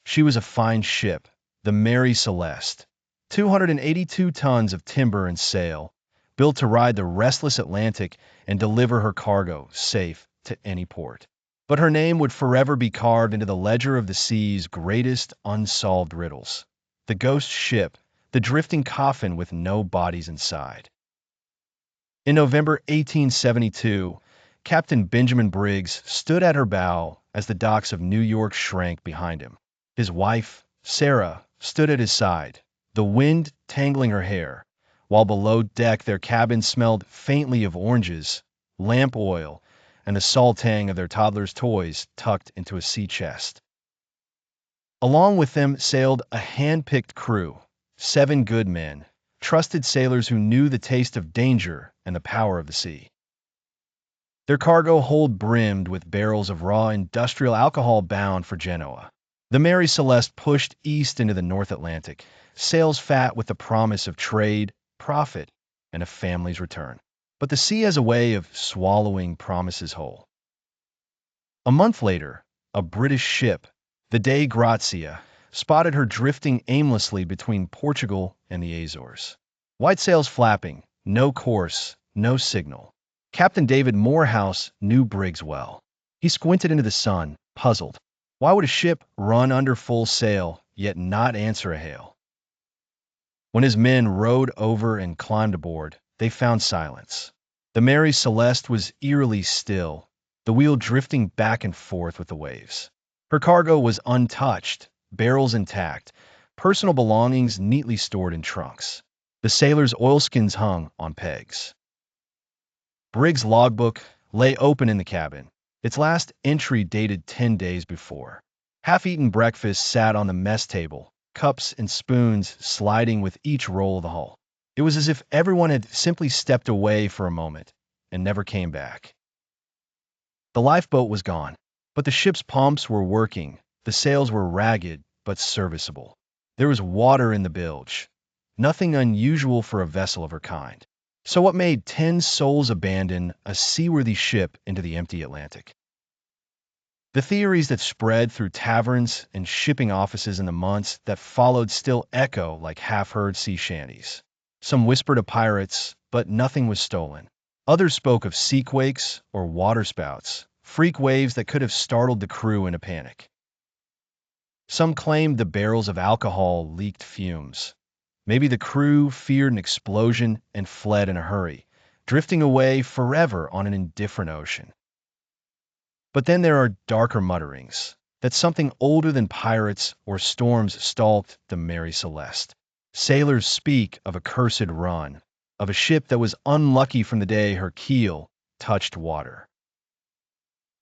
She was a fine ship, the Mary Celeste, 282 tons of timber and sail, built to ride the restless Atlantic and deliver her cargo safe to any port. But her name would forever be carved into the ledger of the sea's greatest unsolved riddles. The ghost ship, the drifting coffin with no bodies inside. In November 1872, Captain Benjamin Briggs stood at her bow as the docks of New York shrank behind him. His wife, Sarah, stood at his side, the wind tangling her hair, while below deck their cabin smelled faintly of oranges, lamp oil, and the saltang of their toddler's toys tucked into a sea chest. Along with them sailed a hand-picked crew, 7 good men, trusted sailors who knew the taste of danger and the power of the sea. Their cargo hold brimmed with barrels of raw industrial alcohol bound for Genoa. The Mary Celeste pushed east into the North Atlantic, sails fat with the promise of trade, profit, and a family's return. But the sea has a way of swallowing promises whole. A month later, a British ship, the Dei Grazia, spotted her drifting aimlessly between Portugal and the Azores. White sails flapping, no course, no signal. Captain David Morehouse knew Briggs well. He squinted into the sun, puzzled. Why would a ship run under full sail, yet not answer a hail? When his men rowed over and climbed aboard, they found silence. The Mary Celeste was eerily still, the wheel drifting back and forth with the waves. Her cargo was untouched, barrels intact, personal belongings neatly stored in trunks. The sailors' oilskins hung on pegs. Briggs' logbook lay open in the cabin, its last entry dated 10 days before. Half-eaten breakfast sat on the mess table, cups and spoons sliding with each roll of the hull. It was as if everyone had simply stepped away for a moment and never came back. The lifeboat was gone, but the ship's pumps were working, the sails were ragged but serviceable. There was water in the bilge, nothing unusual for a vessel of her kind. So what made 10 souls abandon a seaworthy ship into the empty Atlantic? The theories that spread through taverns and shipping offices in the months that followed still echo like half-heard sea shanties. Some whispered of pirates, but nothing was stolen. Others spoke of seaquakes or waterspouts, freak waves that could have startled the crew in a panic. Some claimed the barrels of alcohol leaked fumes. Maybe the crew feared an explosion and fled in a hurry, drifting away forever on an indifferent ocean. But then there are darker mutterings, that something older than pirates or storms stalked the Mary Celeste. Sailors speak of a cursed run, of a ship that was unlucky from the day her keel touched water.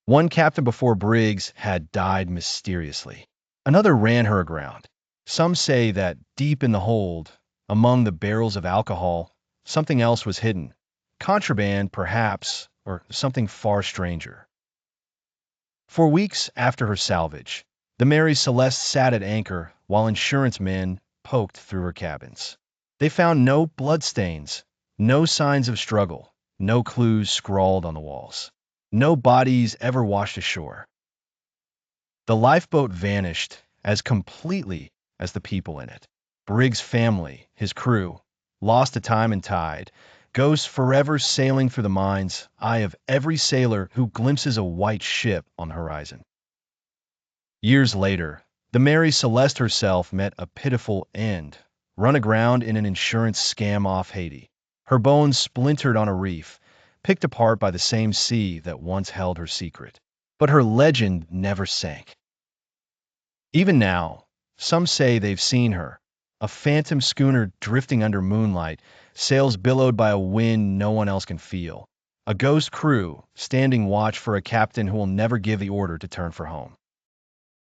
One captain before Briggs had died mysteriously. Another ran her aground. Some say that deep in the hold, among the barrels of alcohol, something else was hidden. Contraband, perhaps, or something far stranger. For weeks after her salvage, the Mary Celeste sat at anchor while insurance men poked through her cabins. They found no bloodstains, no signs of struggle, no clues scrawled on the walls. No bodies ever washed ashore. The lifeboat vanished as completely as the people in it. Briggs' family, his crew, lost to time and tide, ghosts forever sailing through the mind's eye of every sailor who glimpses a white ship on the horizon. Years later, the Mary Celeste herself met a pitiful end, run aground in an insurance scam off Haiti. Her bones splintered on a reef, picked apart by the same sea that once held her secret. But her legend never sank. Even now, some say they've seen her, a phantom schooner drifting under moonlight, sails billowed by a wind no one else can feel. A ghost crew standing watch for a captain who will never give the order to turn for home.